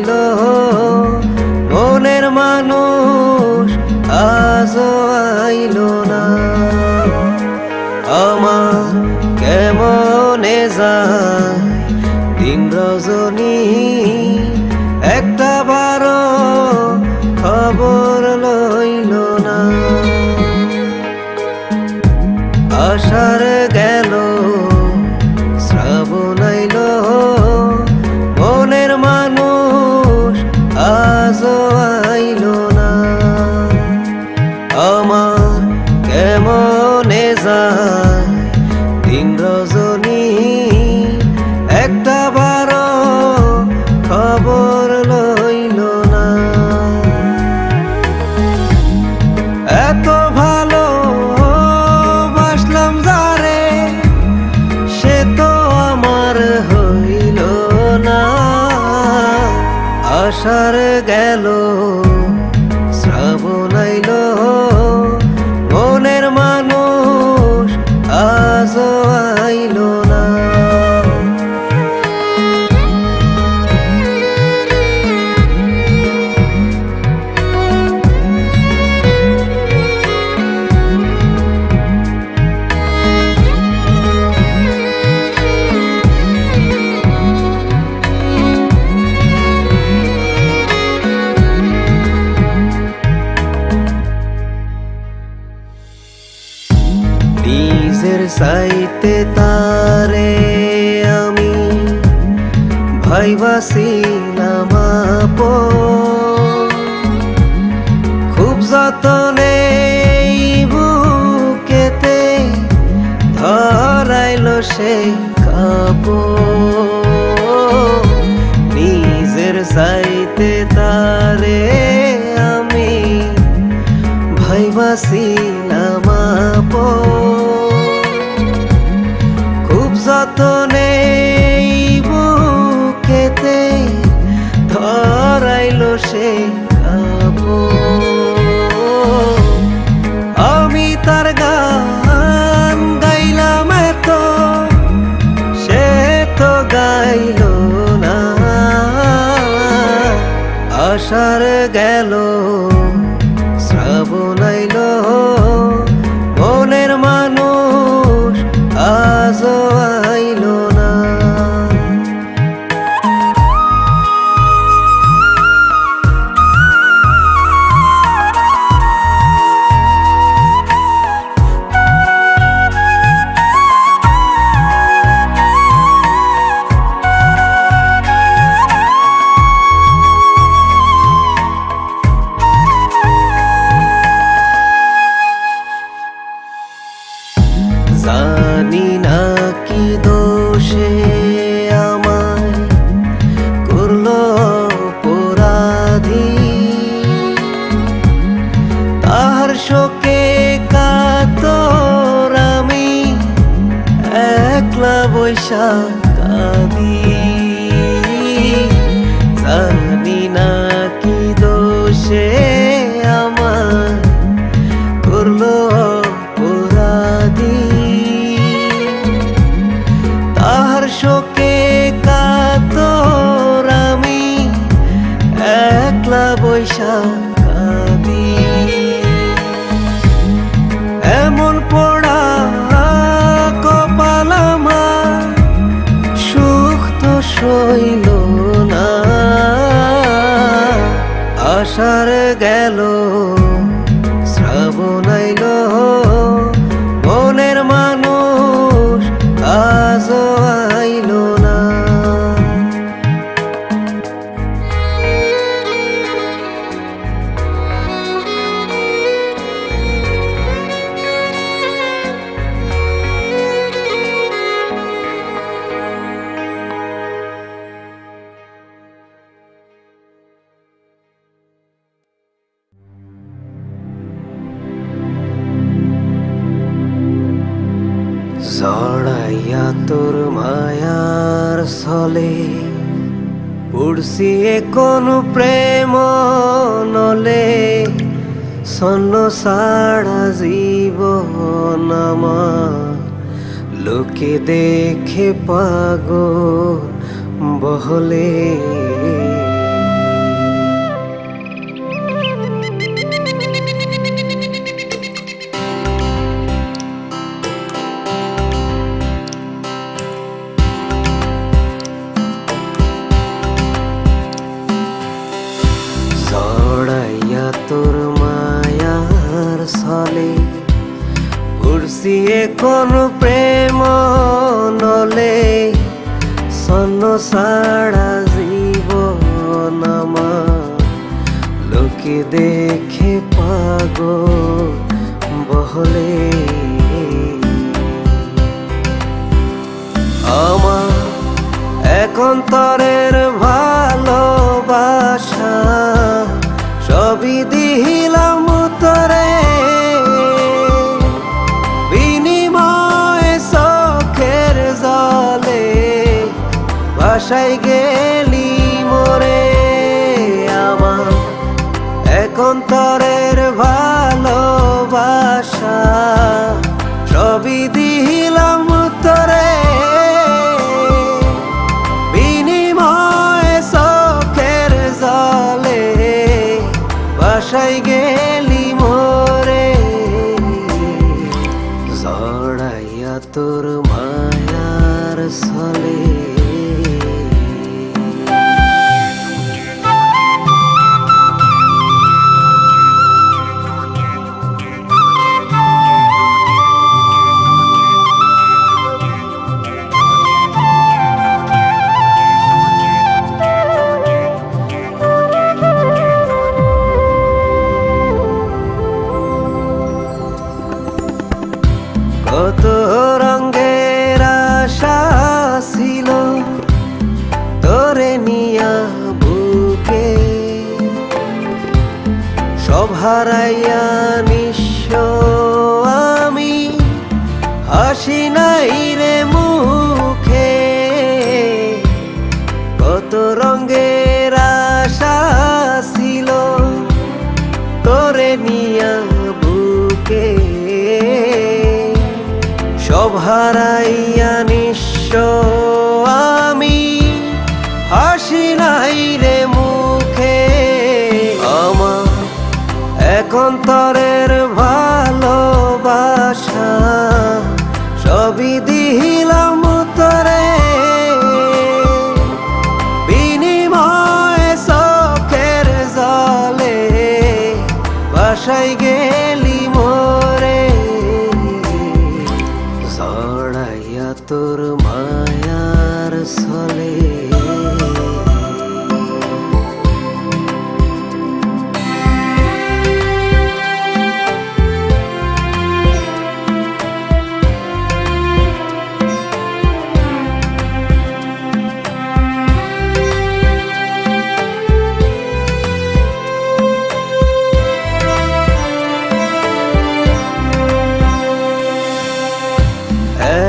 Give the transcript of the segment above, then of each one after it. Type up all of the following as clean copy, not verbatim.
Nile মনের মানুষ আজও আইল না। আমার কেমনে যায় দিন রজনী, একটা বারো খবর লইল না। আষাঢ় গেল শ্রাবণ আইল মনের মানুষ আজও আইল না। আমার কেমনে যায় দিন রজনী, একটা বারো খবর লইল না। এত ভালো বাসলাম যারে, সে তো আমার হইল না। আষাঢ় গেল শ্রাবণ আইল মনের মানুষ আজও আইল না। নিজের সাইতে তারে আমি ভাইবাছিলাম আপন, খুব যতনে বুকেতে ধরাইল সেই কাপড়। নিজের সাইতে তারে আমি ভাইবাছিলাম আপন, খুব যতনে বুকেতে ধরাইল সেই কাপড়। আমি তার গান গাইলাম এত, সে তো গাইল না। আষাঢ় গেল শ্রাবণ আইল মনের মানুষ আজও আইল না। জানি না কি দোষে আমায় করলো অপরাধী, তাহার শোকে কাতর আমি একলা বৈশা কাঁদি। জানি না কি দোষে আমায় করলো অপরাধী, তাহার শোকে কাতর আমি একলা বৈশা কাঁদি। এমন পোড়া কপাল আমার, সুখ তো সইল না। আষাঢ় গেল শ্রাবণ আইল মনের মানুষ আজও আইল না। জড়াইয়া তোর মায়ার ছলে পড়ছি কোন প্রেম নলে, ছন্ন ছাড়া জীবন আমার লোকে দেখে পাগল বহলে। তোর মায়ার ছলে উড়ছি কোন প্রেম নলে সন্ন সারা জীবন আমার লোকে দেখে পাগল বহলে আমার একান্তরের ভালোবাসা সবই দিলাম তোরে বিনিময়ে চোখের জলে ভাসাই গেলি মোরে আমার একান্তরের ভালোবাসা সবই দিলাম তোরে বিনিময়ে চোখের জলে ভাসাই গেলি মোরে জড়াইয়া তোর মায়ার ছলে কত রঙের আশা ছিল তোরে নিয়া বুকে সব হারাইয়া নিঃস্ব আমি হাসি নাই রে মুখে কত রঙের আশা ছিল তোরে নিয়া বুকে সব হারাইয়া নিঃস্ব আমি হাসি নাই রে মুখে আমার একান্তরের ভালোবাসা সবই দিলাম তোরে বিনিময়ে চোখের জলে ভাসাই গেলি মোরে জড়াইয়া তোর মায়ার ছলে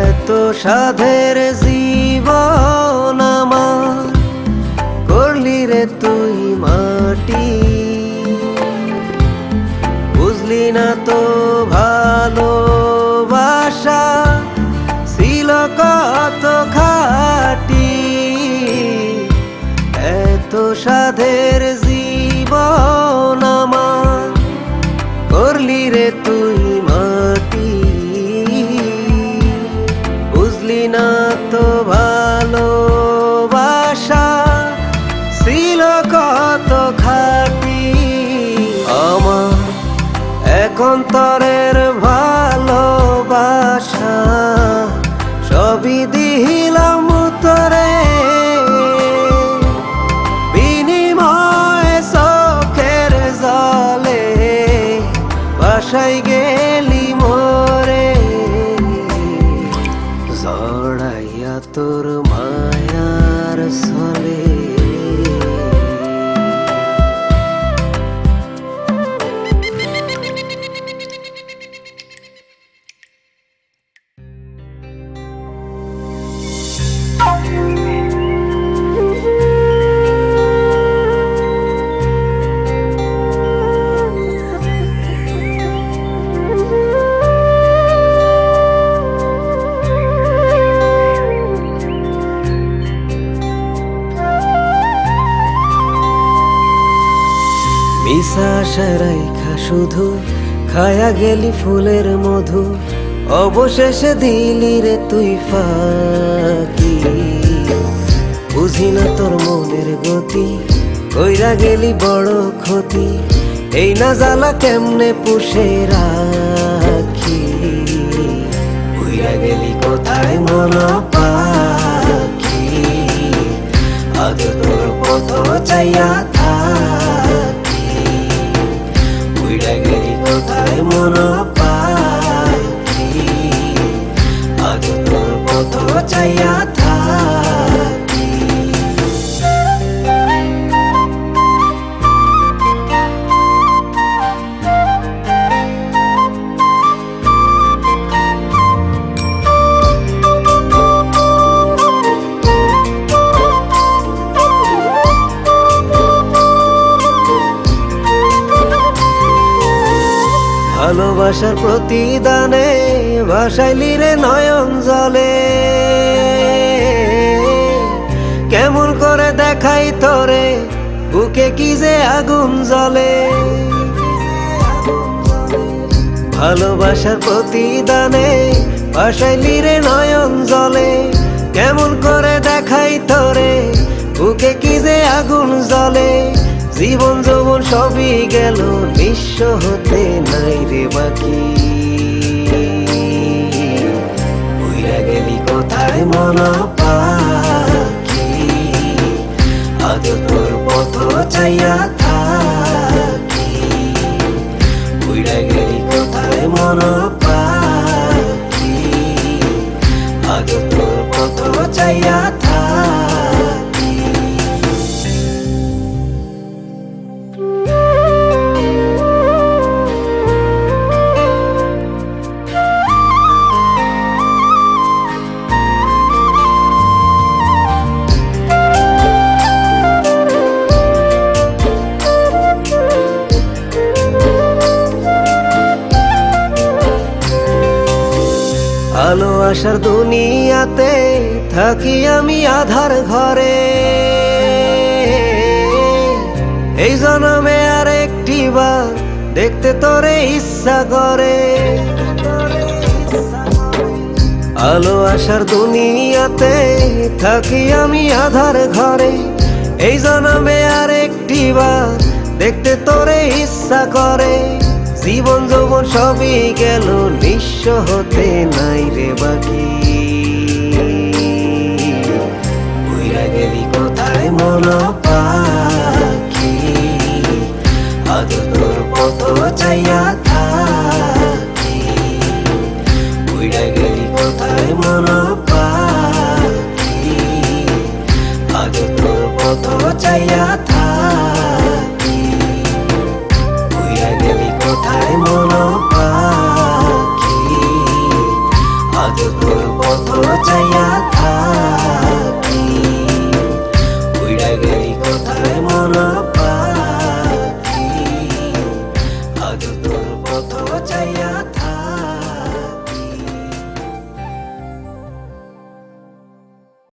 এত সাধের জীবন আমার করলি রে তুই মাটি বুঝলি না তো ভালোবাসা ছিল কত খাটি এত সাধের জীবন আমার করলি রে তুই মাটি বুঝলি না তো ভালোবাসা ছিল কত খাটি আমার একান্তরের ভালোবাসা সবই দিলাম তোরে বিনিময়ে চোখের জলে ভাসাই গেলি মোরে জড়াইয়া তোর মায়ার ছলে মিশা সারাইখা শুধু খায়া গেলি ফুলের মধু অবশেষে দিলি রে তুই ফাঁকি বুঝি না তোর মনের গতি কইরা গেলি বড় ক্ষতি এই না জ্বালা কেমনে পুষে রাখি, উইরা গেলি কোথায় মন পাখি, আজ তোর পথ চাইয়া থাকি, উইরা গেলি কোথায় মন পাখি, আজ তোর পথ চাইয়া থাকি। ভালোবাসার প্রতিদানে ভাসাইলি রে নয়ন জলে, কেমন করে দেখাই তোরে বুকে কি যে আগুন জ্বলে। ভালোবাসার প্রতিদানে ভাসাইলি রে নয়ন জলে, কেমন করে দেখাই তোরে বুকে কি যে আগুন জ্বলে। জীবন যৌবন সবই গেল নিঃস্ব হতে নাই রে বাকি, উইরা গেলি কোথায় মন পাখি, আজ তোর পথ চাইয়া থাকি, উইরা গেলি কোথায় মন পাখি, আজ তোর পথ চাইয়া থাকি। আলো আসার দুনিয়াতে থাকি আমি আধার ঘরে, এই জন্মে আর একটি বার দেখতে তোরে ইচ্ছা করে। আলো আসার দুনিয়াতে থাকি আমি আধার ঘরে, এই জন্মে আর একটি বার দেখতে তোরে ইচ্ছা করে। জীবন যৌবন সবই গেল নিঃস্ব হতে নাই রে বাকি, উইরা গেলি কোথায় মন পাখি,